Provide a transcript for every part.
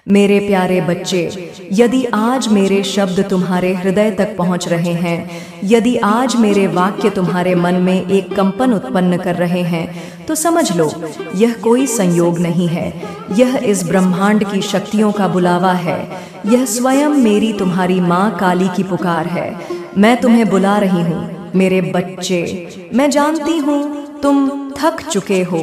मेरे प्यारे बच्चे, यदि आज मेरे शब्द तुम्हारे हृदय तक पहुंच रहे हैं, यदि आज मेरे वाक्य तुम्हारे मन में एक कंपन उत्पन्न कर रहे हैं, तो समझ लो यह कोई संयोग नहीं है। यह इस ब्रह्मांड की शक्तियों का बुलावा है। यह स्वयं मेरी तुम्हारी माँ काली की पुकार है। मैं तुम्हें बुला रही हूँ मेरे बच्चे। मैं जानती हूँ तुम थक चुके हो,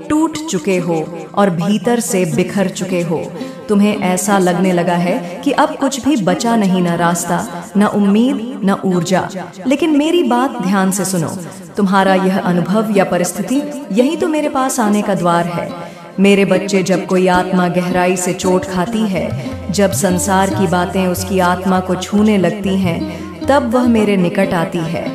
टूट चुके हो और भीतर से बिखर चुके हो। तुम्हें ऐसा लगने लगा है कि अब कुछ भी बचा नहीं, न रास्ता, न उम्मीद, न ऊर्जा। लेकिन मेरी बात ध्यान से सुनो। तुम्हारा यह अनुभव या परिस्थिति यही तो मेरे पास आने का द्वार है। मेरे बच्चे, जब कोई आत्मा गहराई से चोट खाती है, जब संसार की बातें उसकी आत्मा को छूने लगती हैं, तब वह मेरे निकट आती है।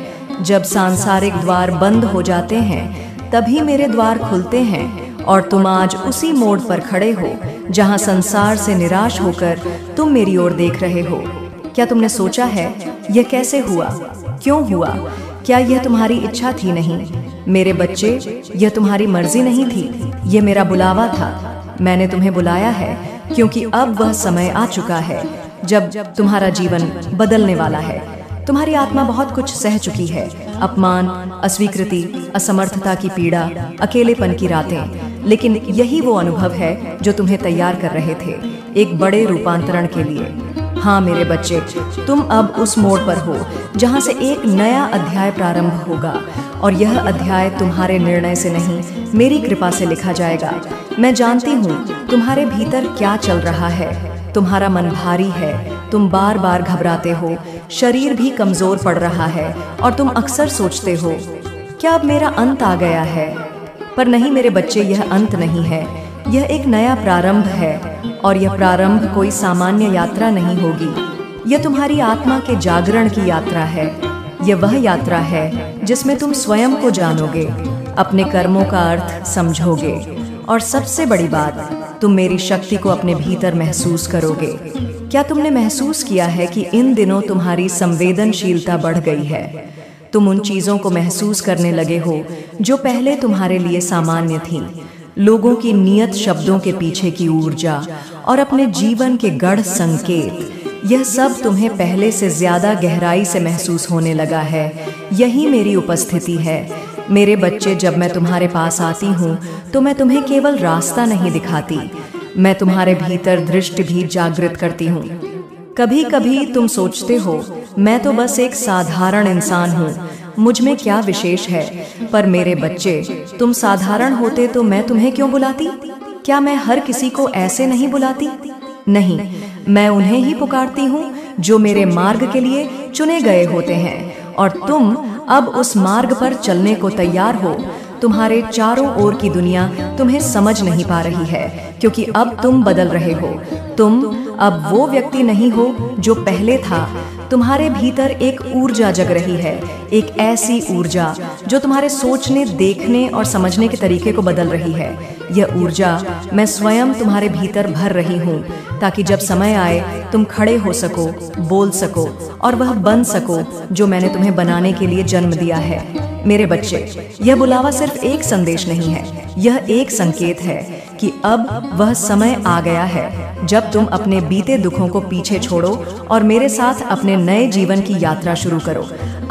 जब सांसारिक द्वार बंद हो जाते हैं, तभी मेरे द्वार खुलते हैं। और तुम आज उसी मोड़ पर खड़े हो जहां संसार से निराश होकर तुम मेरी ओर देख रहे हो। क्या तुमने सोचा है यह कैसे हुआ, क्यों हुआ? क्या यह तुम्हारी इच्छा थी? नहीं मेरे बच्चे, यह तुम्हारी मर्जी नहीं थी, यह मेरा बुलावा था। मैंने तुम्हें बुलाया है क्योंकि अब वह समय आ चुका है जब तुम्हारा जीवन बदलने वाला है। तुम्हारी आत्मा बहुत कुछ सह चुकी है। अपमान, अस्वीकृति, असमर्थता की पीड़ा, अकेलेपन की रातें। लेकिन यही वो अनुभव है जो तुम्हें तैयार कर रहे थे एक बड़े रूपांतरण के लिए। हाँ मेरे बच्चे, तुम अब उस मोड़ पर हो जहाँ से एक नया अध्याय प्रारंभ होगा। और यह अध्याय तुम्हारे निर्णय से नहीं, मेरी कृपा से लिखा जाएगा। मैं जानती हूँ तुम्हारे भीतर क्या चल रहा है। तुम्हारा मन भारी है, तुम बार बार घबराते हो, शरीर भी कमजोर पड़ रहा है और तुम अक्सर सोचते हो क्या अब मेरा अंत आ गया है? पर नहीं मेरे बच्चे, यह अंत नहीं है, यह एक नया प्रारंभ है। और यह प्रारंभ कोई सामान्य यात्रा नहीं होगी। यह तुम्हारी आत्मा के जागरण की यात्रा है। यह वह यात्रा है जिसमें तुम स्वयं को जानोगे, अपने कर्मों का अर्थ समझोगे और सबसे बड़ी बात, तुम मेरी शक्ति को अपने भीतर महसूस करोगे। क्या तुमने महसूस किया है कि इन दिनों तुम्हारी संवेदनशीलता बढ़ गई है? तुम उन चीजों को महसूस करने लगे हो जो पहले तुम्हारे लिए सामान्य थीं। लोगों की नियत शब्दों के पीछे की ऊर्जा और अपने जीवन के गढ़ संकेत, यह सब तुम्हें पहले से ज्यादा गहराई से महसूस होने लगा है। यही मेरी उपस्थिति है। मेरे बच्चे, जब मैं तुम्हारे पास आती हूँ तो मैं तुम्हें केवल रास्ता नहीं दिखाती, मैं तुम्हारे भीतर दृष्टि भी जागृत करती हूँ। कभी कभी तुम सोचते हो मैं तो बस एक साधारण इंसान हूँ, मुझ में क्या विशेष है? पर मेरे बच्चे, तुम साधारण होते तो मैं तुम्हें क्यों बुलाती? क्या मैं हर किसी को ऐसे नहीं बुलाती? नहीं, मैं उन्हें ही पुकारती हूँ जो मेरे मार्ग के लिए चुने गए होते हैं। और तुम अब उस मार्ग पर चलने को तैयार हो। तुम्हारे चारों ओर की दुनिया तुम्हें समझ नहीं पा रही है, क्योंकि अब तुम बदल रहे हो। तुम अब वो व्यक्ति नहीं हो जो पहले था। तुम्हारे भीतर एक ऊर्जा जग रही है, एक ऐसी ऊर्जा जो तुम्हारे सोचने, देखने और समझने के तरीके को बदल रही है। यह ऊर्जा मैं स्वयं तुम्हारे भीतर भर रही हूँ, ताकि जब समय आए तुम खड़े हो सको, बोल सको और वह बन सको जो मैंने तुम्हें बनाने के लिए जन्म दिया है। मेरे बच्चे, यह बुलावा सिर्फ एक संदेश नहीं है, यह एक संकेत है कि अब वह समय आ गया है जब तुम अपने बीते दुखों को पीछे छोड़ो और मेरे साथ अपने नए जीवन की यात्रा शुरू करो।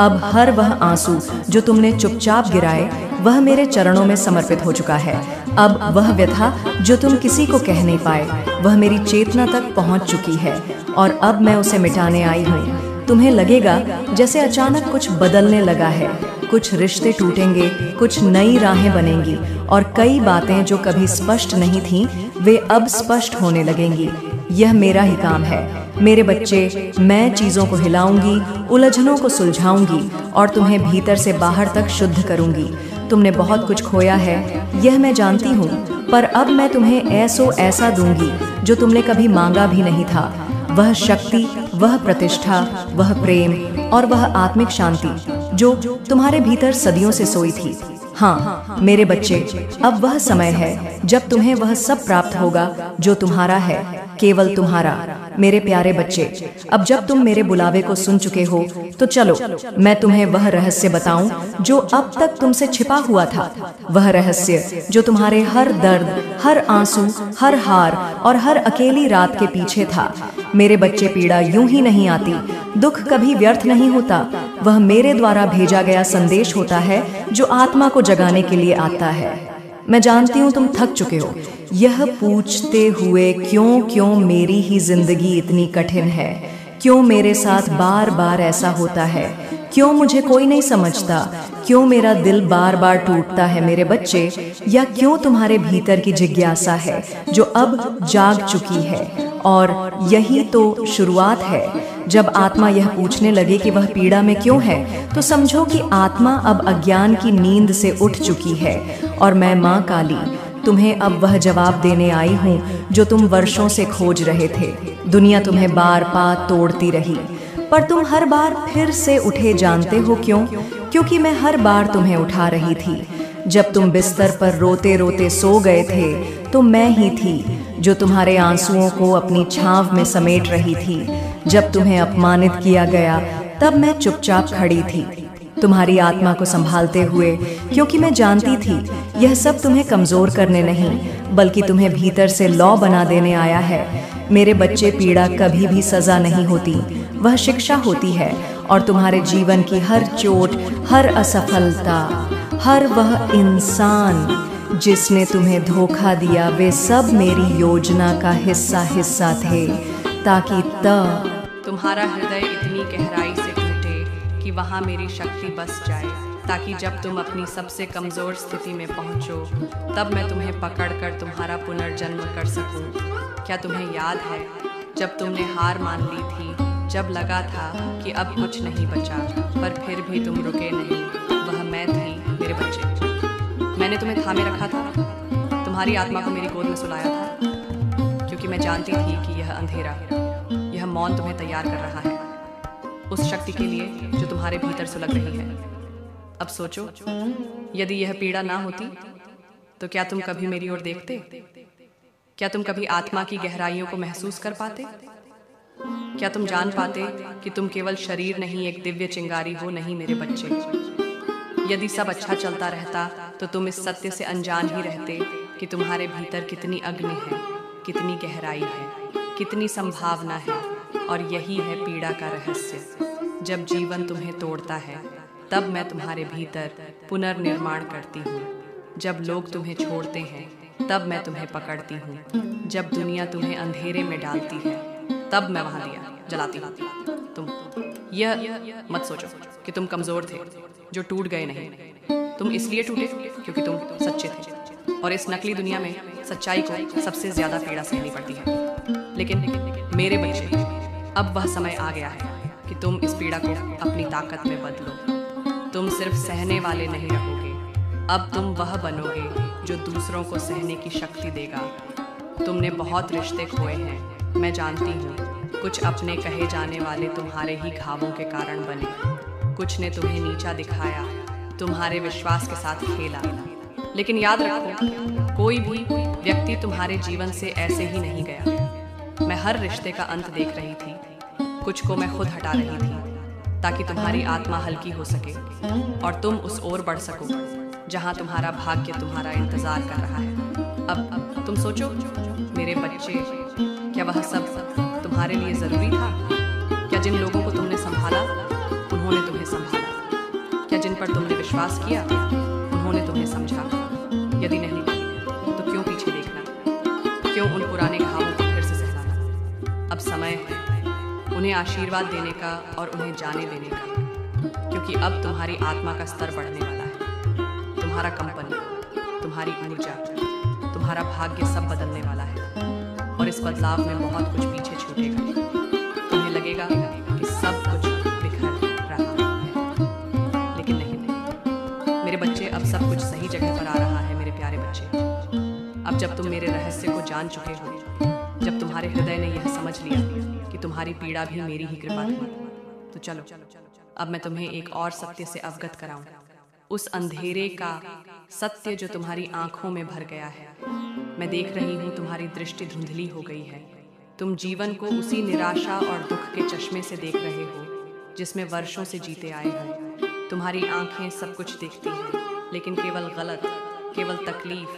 अब हर वह आंसू जो तुमने चुपचाप गिराए, वह मेरे चरणों में समर्पित हो चुका है। अब वह व्यथा जो तुम किसी को कह नहीं पाए, वह मेरी चेतना तक पहुंच चुकी है और अब मैं उसे मिटाने आई हूँ। तुम्हें लगेगा जैसे अचानक कुछ बदलने लगा है, कुछ रिश्ते टूटेंगे, कुछ नई राहें बनेंगी और कई बातें जो कभी स्पष्ट नहीं थीं, वे अब स्पष्ट होने लगेंगी। यह मेरा ही काम है। मेरे बच्चे, मैं चीजों को हिलाऊंगी, उलझनों को सुलझाऊंगी और तुम्हें भीतर से बाहर तक शुद्ध करूंगी। तुमने बहुत कुछ खोया है, यह मैं जानती हूँ, पर अब मैं तुम्हें ऐसा दूंगी जो तुमने कभी मांगा भी नहीं था। वह शक्ति, वह प्रतिष्ठा, वह प्रेम और वह आत्मिक शांति जो तुम्हारे भीतर सदियों से सोई थी। हाँ मेरे बच्चे, अब वह समय है जब तुम्हें वह सब प्राप्त होगा जो तुम्हारा है, केवल तुम्हारा। मेरे प्यारे बच्चे, अब जब तुम मेरे बुलावे को सुन चुके हो तो चलो मैं तुम्हें वह रहस्य बताऊं जो अब तक तुमसे छिपा हुआ था। वह रहस्य जो तुम्हारे हर दर्द, हर आंसू, हर हार और हर अकेली रात के पीछे था। मेरे बच्चे, पीड़ा यूं ही नहीं आती, दुख कभी व्यर्थ नहीं होता। वह मेरे द्वारा भेजा गया संदेश होता है जो आत्मा को जगाने के लिए आता है। मैं जानती हूँ तुम थक चुके हो यह पूछते हुए क्यों क्यों मेरी ही जिंदगी इतनी कठिन है, क्यों मेरे साथ बार बार ऐसा होता है, क्यों मुझे कोई नहीं समझता, क्यों मेरा दिल बार बार टूटता है मेरे बच्चे, या क्यों तुम्हारे भीतर की जिज्ञासा है जो अब जाग चुकी है। और यही तो शुरुआत है। जब आत्मा यह पूछने लगे कि वह पीड़ा में क्यों है, तो समझो कि आत्मा अब अज्ञान की नींद से उठ चुकी है और मैं माँ काली तुम्हें अब वह जवाब देने आई हूँ जो तुम वर्षों से खोज रहे थे। दुनिया तुम्हें बार बार तोड़ती रही, पर तुम हर बार फिर से उठे। जानते हो क्यों? क्योंकि मैं हर बार तुम्हें उठा रही थी। जब तुम बिस्तर पर रोते रोते सो गए थे तो मैं ही थी जो तुम्हारे आंसुओं को अपनी छांव में समेट रही थी। जब तुम्हें अपमानित किया गया तब मैं चुपचाप खड़ी थी तुम्हारी आत्मा को संभालते हुए, क्योंकि मैं जानती थी यह सब तुम्हें कमजोर करने नहीं बल्कि तुम्हें भीतर से लौ बना देने आया है। मेरे बच्चे, पीड़ा कभी भी सजा नहीं होती, वह शिक्षा होती है। और तुम्हारे जीवन की हर चोट, हर असफलता, हर वह इंसान जिसने तुम्हें धोखा दिया, वे सब मेरी योजना का हिस्सा थे, ताकि तुम्हारा हृदय इतनी गहराई से टूटे कि वहाँ मेरी शक्ति बस जाए, ताकि जब तुम अपनी सबसे कमज़ोर स्थिति में पहुँचो तब मैं तुम्हें पकड़कर तुम्हारा पुनर्जन्म कर सकूं। क्या तुम्हें याद है जब तुमने हार मान ली थी, जब लगा था कि अब कुछ नहीं बचा, पर फिर भी तुम रुके नहीं? वह मैं थी मेरे बच्चे। मैंने तुम्हें थामे रखा था, तुम्हारी आत्मा को मेरी गोद में सुलाया था, क्योंकि मैं जानती थी कि यह अंधेरा, यह मौन तुम्हें तैयार कर रहा है उस शक्ति के लिए जो तुम्हारे भीतर सुलग रही है। अब सोचो, यदि यह पीड़ा ना होती तो क्या तुम कभी मेरी ओर देखते? क्या तुम कभी आत्मा की गहराइयों को महसूस कर पाते? क्या तुम जान पाते कि तुम केवल शरीर नहीं, एक दिव्य चिंगारी हो? नहीं मेरे बच्चे, यदि सब अच्छा चलता रहता तो तुम इस सत्य से अनजान ही रहते कि तुम्हारे भीतर कितनी अग्नि है, कितनी गहराई है, कितनी संभावना है। और यही है पीड़ा का रहस्य। जब जीवन तुम्हें तोड़ता है तब मैं तुम्हारे भीतर पुनर्निर्माण करती हूँ। जब लोग तुम्हें छोड़ते हैं तब मैं तुम्हें पकड़ती हूँ। जब दुनिया तुम्हें अंधेरे में डालती है तब मैं वहाँ दिया जलाती हूँ। तुम यह मत सोचो कि तुम कमज़ोर थे जो टूट गए नहीं। तुम इसलिए टूटे क्योंकि तुम सच्चे थे, और इस नकली दुनिया में सच्चाई को सबसे ज़्यादा पीड़ा सहनी पड़ती है। लेकिन मेरे बच्चे, अब वह समय आ गया है कि तुम इस पीड़ा को अपनी ताकत में बदलो। तुम सिर्फ सहने वाले नहीं रहोगे, अब तुम वह बनोगे जो दूसरों को सहने की शक्ति देगा। तुमने बहुत रिश्ते खोए हैं, मैं जानती हूँ। कुछ अपने कहे जाने वाले तुम्हारे ही घावों के कारण बने, कुछ ने तुम्हें नीचा दिखाया, तुम्हारे विश्वास के साथ खेला। लेकिन याद रखो, कोई भी व्यक्ति तुम्हारे जीवन से ऐसे ही नहीं गया। मैं हर रिश्ते का अंत देख रही थी, कुछ को मैं खुद हटा रही थी ताकि तुम्हारी आत्मा हल्की हो सके और तुम उस ओर बढ़ सको जहां तुम्हारा भाग्य तुम्हारा इंतजार कर रहा है। अब तुम सोचो मेरे बच्चे, क्या वह सब तुम्हारे लिए ज़रूरी था? क्या जिन लोगों को तुमने संभाला उन्होंने तुम्हें संभाला? क्या जिन पर तुमने विश्वास किया उन्होंने तुम्हें समझा? यदि नहीं तो क्यों पीछे देखना? क्यों उन पुराने घावों को फिर से सहलाना? अब समय है उन्हें आशीर्वाद देने का और उन्हें जाने देने का, क्योंकि अब तुम्हारी आत्मा का स्तर बढ़ने वाला है। तुम्हारा कंपन, तुम्हारी ऊर्जा, तुम्हारा भाग्य सब बदलने वाला है, और इस बदलाव में बहुत कुछ पीछे छूटेगा। तुम्हें लगेगा कि सब कुछ बिखर रहा है, लेकिन नहीं मेरे बच्चे, अब सब कुछ सही जगह पर आ रहा है। मेरे प्यारे बच्चे, अब जब तुम मेरे रहस्य को जान चुके हो, जब तुम्हारे हृदय ने यह समझ लिया कि तुम्हारी पीड़ा भी मेरी ही कृपा थी, तो चलो अब मैं तुम्हें एक और सत्य से अवगत कराऊं। उस अंधेरे का सत्य जो तुम्हारी आंखों में भर गया है। मैं देख रही हूँ तुम्हारी दृष्टि धुंधली हो गई है, तुम जीवन को उसी निराशा और दुख के चश्मे से देख रहे हो जिसमें वर्षों से जीते आए हो। तुम्हारी आंखें सब कुछ देखती हैं, लेकिन केवल गलत, केवल तकलीफ,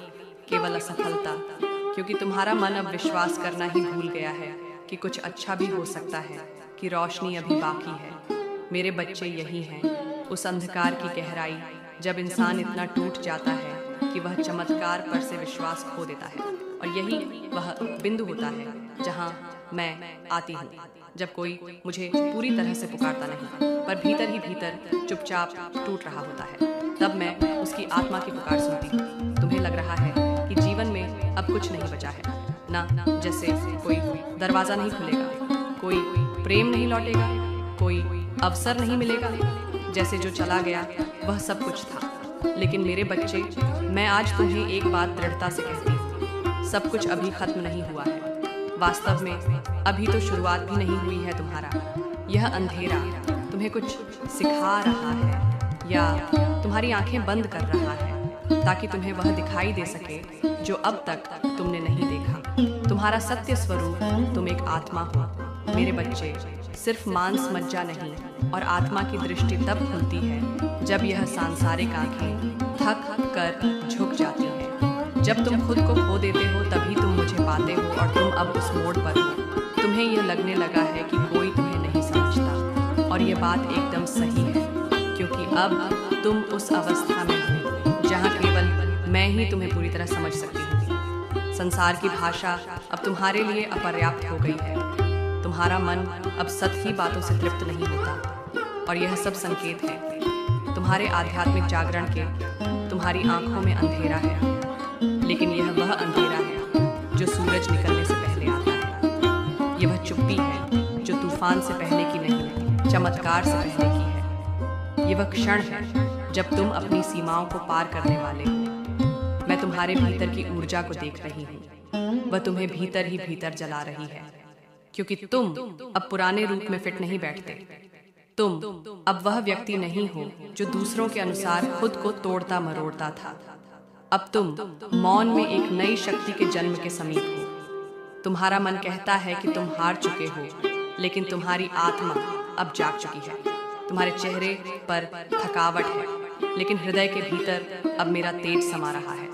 केवल असफलता, क्योंकि तुम्हारा मन अब विश्वास करना ही भूल गया है कि कुछ अच्छा भी हो सकता है, कि रोशनी अभी बाकी है। मेरे बच्चे यही हैं, उस अंधकार की गहराई जब इंसान इतना टूट जाता है कि वह चमत्कार पर से विश्वास खो देता है। और यही वह बिंदु होता है जहाँ मैं आती हूँ, जब कोई मुझे पूरी तरह से पुकारता नहीं, पर भीतर ही भीतर चुपचाप टूट रहा होता है। तब मैं उसकी आत्मा की पुकार सुनती हूँ। तुम्हें लग रहा है कि जीवन में अब कुछ नहीं बचा है ना, जैसे कोई दरवाज़ा नहीं खुलेगा, कोई प्रेम नहीं लौटेगा, कोई अवसर नहीं मिलेगा, जैसे जो चला गया वह सब कुछ था। लेकिन मेरे बच्चे, मैं आज तुम्हें एक बात दृढ़ता से कहती हूँ, सब कुछ अभी खत्म नहीं हुआ है। वास्तव में अभी तो शुरुआत भी नहीं हुई है तुम्हारा। यह अंधेरा तुम्हें कुछ सिखा रहा है या तुम्हारी आंखें बंद कर रहा है, ताकि तुम्हें वह दिखाई दे सके जो अब तक तुमने नहीं देखा। तुम्हारा सत्य स्वरूप तुम एक आत्मा हो। मेरे बच्चे, सिर्फ मांस मज्जा नहीं और आत्मा की दृष्टि तब खुलती है जब यह सांसारिक आंखें थक कर झुक जाती हैं। जब तुम खुद को खो देते हो तभी तुम मुझे पाते हो, और तुम अब उस मोड़ पर हो। तुम्हें यह लगने लगा है कि कोई तुम्हें नहीं समझता, और यह बात एकदम सही है, क्योंकि अब तुम उस अवस्था में हो जहाँ केवल मैं ही तुम्हें पूरी तरह समझ सकती हूँ। संसार की भाषा अब तुम्हारे लिए अपर्याप्त हो गई है। तुम्हारा मन अब सत ही बातों से तृप्त नहीं होता, और यह सब संकेत है तुम्हारे आध्यात्मिक जागरण के। तुम्हारी आंखों में अंधेरा है, लेकिन यह वह अंधेरा है जो सूरज निकलने से पहले आता है। यह वह चुप्पी है जो तूफान से पहले की नहीं, चमत्कार से पहले की है। यह वह क्षण है जब तुम अपनी सीमाओं को पार करने वाले हो। मैं तुम्हारे भीतर की ऊर्जा को देख रही हूँ, वह तुम्हें भीतर ही भीतर जला रही है, क्योंकि तुम अब पुराने रूप में फिट नहीं बैठते। तुम अब वह व्यक्ति नहीं हो जो दूसरों के अनुसार खुद को तोड़ता मरोड़ता था। अब तुम मौन में एक नई शक्ति के जन्म के समीप हो। तुम्हारा मन कहता है कि तुम हार चुके हो, लेकिन तुम्हारी आत्मा अब जाग चुकी है। तुम्हारे चेहरे पर थकावट है, लेकिन हृदय के भीतर अब मेरा तेज समा रहा है।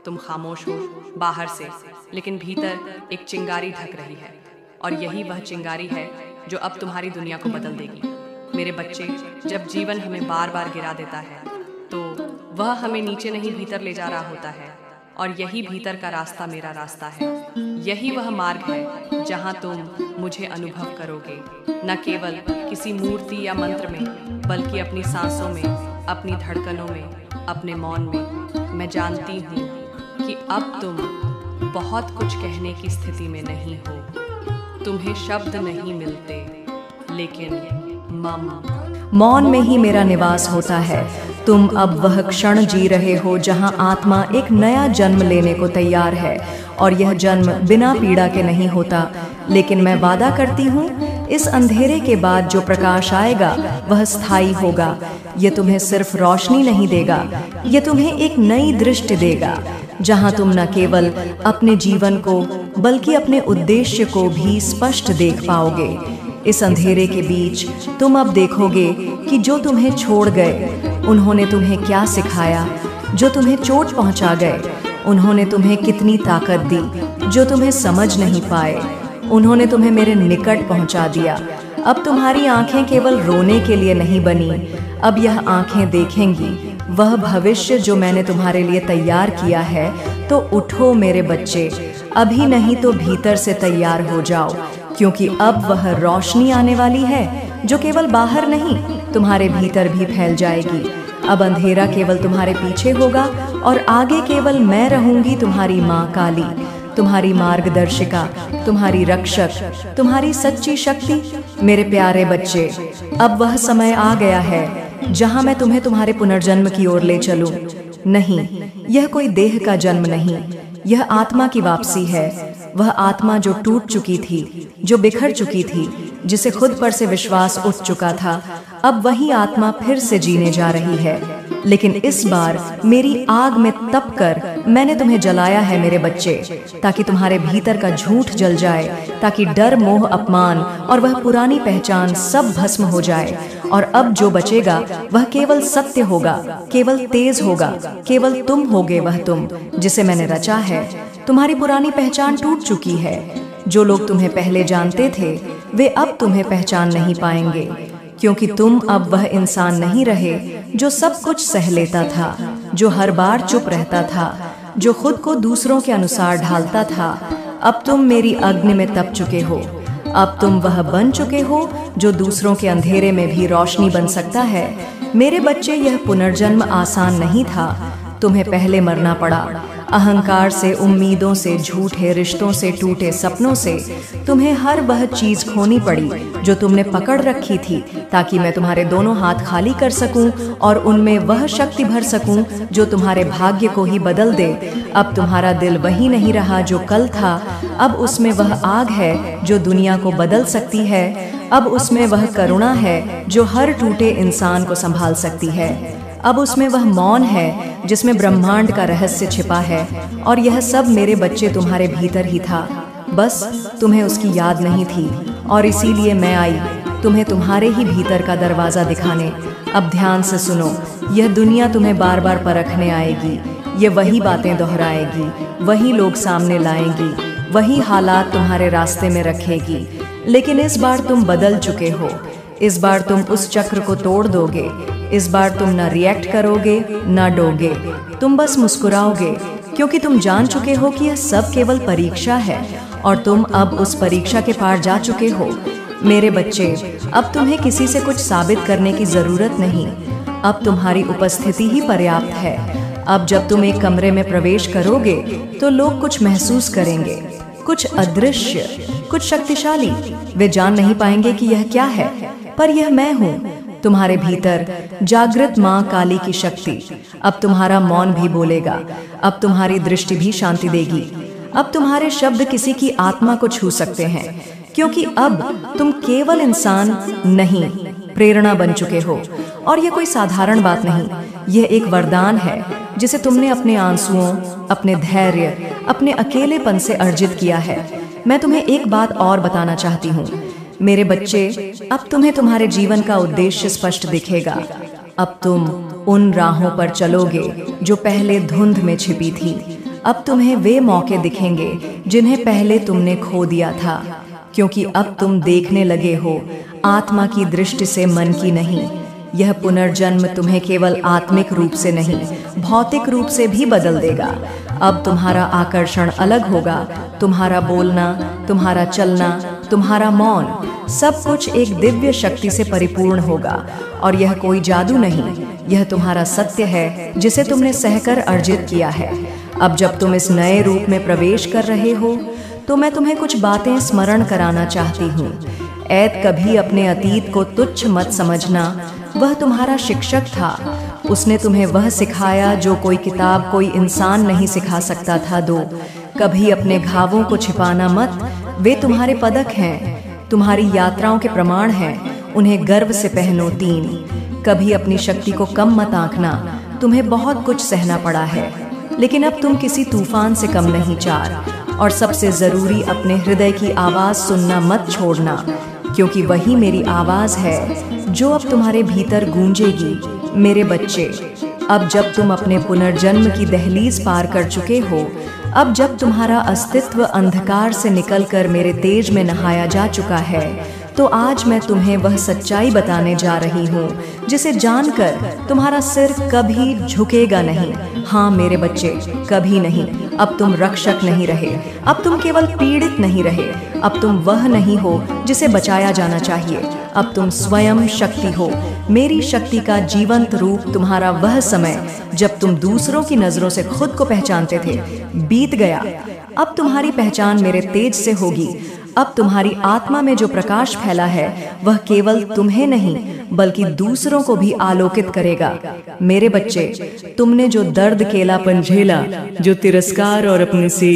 तुम खामोश हो बाहर से, लेकिन भीतर एक चिंगारी ढक रही है, और यही वह चिंगारी है जो अब तुम्हारी दुनिया को बदल देगी। मेरे बच्चे, जब जीवन हमें बार बार गिरा देता है तो वह हमें नीचे नहीं भीतर ले जा रहा होता है, और यही भीतर का रास्ता मेरा रास्ता है। यही वह मार्ग है जहाँ तुम मुझे अनुभव करोगे, न केवल किसी मूर्ति या मंत्र में, बल्कि अपनी सांसों में, अपनी धड़कनों में, अपने मौन में। मैं जानती हूँ कि अब तुम बहुत कुछ कहने की स्थिति में नहीं हो। तुम्हें शब्द नहीं मिलते, लेकिन मौन में ही मेरा निवास होता है। तुम अब वह क्षण जी रहे हो जहां आत्मा एक नया जन्म लेने को तैयार है, और यह जन्म बिना पीड़ा के नहीं होता। लेकिन मैं वादा करती हूँ, इस अंधेरे के बाद जो प्रकाश आएगा वह स्थायी होगा। यह तुम्हें सिर्फ रोशनी नहीं देगा, यह तुम्हें एक नई दृष्टि देगा, जहां तुम न केवल अपने जीवन को बल्कि अपने उद्देश्य को भी स्पष्ट देख पाओगे। इस अंधेरे के बीच तुम अब देखोगे कि जो तुम्हें छोड़ गए उन्होंने तुम्हें क्या सिखाया, जो तुम्हें चोट पहुंचा गए उन्होंने तुम्हें कितनी ताकत दी, जो तुम्हें समझ नहीं पाए उन्होंने तुम्हें मेरे निकट पहुंचा दिया। अब तुम्हारी आंखें केवल रोने के लिए नहीं बनी, अब यह आंखें देखेंगी वह भविष्य जो मैंने तुम्हारे लिए तैयार किया है। तो उठो मेरे बच्चे, अभी नहीं तो भीतर से तैयार हो जाओ, क्योंकि अब वह रोशनी आने वाली है जो केवल बाहर नहीं, तुम्हारे भीतर भी फैल जाएगी। अब अंधेरा केवल तुम्हारे पीछे होगा, और आगे केवल मैं रहूंगी, तुम्हारी माँ काली, तुम्हारी मार्गदर्शिका, तुम्हारी रक्षक, तुम्हारी सच्ची शक्ति। मेरे प्यारे बच्चे, अब वह समय आ गया है जहां मैं तुम्हें तुम्हारे पुनर्जन्म की ओर ले चलूं। नहीं, यह कोई देह का जन्म नहीं, यह आत्मा की वापसी है। वह आत्मा जो टूट चुकी थी, जो बिखर चुकी थी, जिसे खुद पर से विश्वास उठ चुका था, अब वही आत्मा फिर से जीने जा रही है। लेकिन इस बार मेरी आग में तप कर मैंने तुम्हें जलाया है मेरे बच्चे, ताकि तुम्हारे भीतर का झूठ जल जाए, ताकि डर, मोह, अपमान और वह पुरानी पहचान सब भस्म हो जाए। और अब जो बचेगा वह केवल सत्य होगा, केवल तेज होगा, केवल तुम होगे वह तुम जिसे मैंने रचा है। तुम्हारी पुरानी पहचान टूट चुकी है। जो लोग तुम्हें पहले जानते थे वे अब तुम्हें पहचान नहीं पाएंगे, क्योंकि तुम अब वह इंसान नहीं रहे जो सब कुछ सह लेता था, जो हर बार चुप रहता था, जो खुद को दूसरों के अनुसार ढालता था। अब तुम मेरी अग्नि में तप चुके हो। अब तुम वह बन चुके हो जो दूसरों के अंधेरे में भी रोशनी बन सकता है। मेरे बच्चे, यह पुनर्जन्म आसान नहीं था। तुम्हें पहले मरना पड़ा, अहंकार से, उम्मीदों से, झूठे रिश्तों से, टूटे सपनों से। तुम्हें हर वह चीज खोनी पड़ी जो तुमने पकड़ रखी थी, ताकि मैं तुम्हारे दोनों हाथ खाली कर सकूं और उनमें वह शक्ति भर सकूं जो तुम्हारे भाग्य को ही बदल दे। अब तुम्हारा दिल वही नहीं रहा जो कल था। अब उसमें वह आग है जो दुनिया को बदल सकती है। अब उसमें वह करुणा है जो हर टूटे इंसान को संभाल सकती है। अब उसमें वह मौन है जिसमें ब्रह्मांड का रहस्य छिपा है। और यह सब मेरे बच्चे तुम्हारे भीतर ही था, बस तुम्हें उसकी याद नहीं थी। और इसीलिए मैं आई तुम्हें तुम्हारे ही भीतर का दरवाजा दिखाने। अब ध्यान से सुनो, यह दुनिया तुम्हें बार बार परखने आएगी। ये वही बातें दोहराएगी, वही लोग सामने लाएंगी, वही हालात तुम्हारे रास्ते में रखेगी। लेकिन इस बार तुम बदल चुके हो। इस बार तुम उस चक्र को तोड़ दोगे। इस बार तुम न रिएक्ट करोगे न डोगे, तुम बस मुस्कुराओगे, क्योंकि तुम जान चुके हो कि यह सब केवल परीक्षा है और तुम अब उस परीक्षा के पार जा चुके हो। मेरे बच्चे, अब तुम्हें किसी से कुछ साबित करने की जरूरत नहीं। अब तुम्हारी उपस्थिति ही पर्याप्त है। अब जब तुम एक कमरे में प्रवेश करोगे तो लोग कुछ महसूस करेंगे, कुछ अदृश्य, कुछ शक्तिशाली। वे जान नहीं पाएंगे कि यह क्या है, पर यह मैं हूँ, तुम्हारे भीतर जागृत माँ काली की शक्ति। अब तुम्हारा मौन भी बोलेगा, अब तुम्हारी दृष्टि भी शांति देगी। अब तुम्हारे शब्द किसी की आत्मा को छू सकते हैं, क्योंकि अब तुम केवल इंसान नहीं, प्रेरणा बन चुके हो। और यह कोई साधारण बात नहीं, यह एक वरदान है जिसे तुमने अपने आंसुओं, अपने धैर्य, अपने अकेलेपन से अर्जित किया है। मैं तुम्हें एक बात और बताना चाहती हूँ मेरे बच्चे, अब तुम्हें तुम्हारे जीवन का उद्देश्य स्पष्ट दिखेगा। अब तुम उन राहों पर चलोगे जो पहले धुंध में छिपी थी। अब तुम्हें वे मौके दिखेंगे जिन्हें पहले तुमने खो दिया था, क्योंकि अब तुम देखने लगे हो आत्मा की दृष्टि से, मन की नहीं। यह पुनर्जन्म तुम्हें केवल आत्मिक रूप से नहीं, भौतिक रूप से भी बदल देगा। अब तुम्हारा आकर्षण अलग होगा, तुम्हारा बोलना, तुम्हारा चलना, तुम्हारा मौन, सब कुछ एक दिव्य शक्ति से परिपूर्ण होगा। और यह कोई जादू नहीं, यह तुम्हारा सत्य है जिसे तुमने सहकर अर्जित किया है। अब जब तुम इस नए रूप में प्रवेश कर रहे हो तो मैं तुम्हें कुछ बातें स्मरण कराना चाहती हूँ। ऐत कभी अपने अतीत को तुच्छ मत समझना, वह तुम्हारा शिक्षक था। उसने तुम्हें वह सिखाया जो कोई किताब, कोई इंसान नहीं सिखा सकता था। कभी अपने घावों को छिपाना मत, वे तुम्हारे पदक हैं, तुम्हारी यात्राओं के प्रमाण हैं, उन्हें गर्व से पहनो। 3, कभी अपनी शक्ति को कम मत आंकना, तुम्हें बहुत कुछ सहना पड़ा है, लेकिन अब तुम किसी तूफान से कम नहीं। 4, और सबसे जरूरी, अपने हृदय की आवाज सुनना मत छोड़ना, क्योंकि वही मेरी आवाज है जो अब तुम्हारे भीतर गूंजेगी। मेरे बच्चे, अब जब तुम अपने पुनर्जन्म की दहलीज पार कर चुके हो, अब जब तुम्हारा अस्तित्व अंधकार से निकलकर मेरे तेज में नहाया जा चुका है, तो आज मैं तुम्हें वह सच्चाई बताने जा रही हूँ जिसे जानकर तुम्हारा सिर कभी झुकेगा नहीं। हाँ मेरे बच्चे, कभी नहीं। अब तुम रक्षक नहीं रहे, अब तुम केवल पीड़ित नहीं रहे, अब तुम वह नहीं हो जिसे बचाया जाना चाहिए। अब तुम स्वयं शक्ति हो। मेरी शक्ति का जीवंत रूप तुम्हारा वह समय जब तुम दूसरों की नजरों से खुद को पहचानते थे बीत गया। अब तुम्हारी पहचान मेरे तेज से होगी। अब तुम्हारी आत्मा में जो प्रकाश फैला है वह केवल तुम्हें नहीं बल्कि दूसरों को भी आलोकित करेगा। मेरे बच्चे, तुमने जो दर्द, केलापन झेला, जो तिरस्कार और अपने से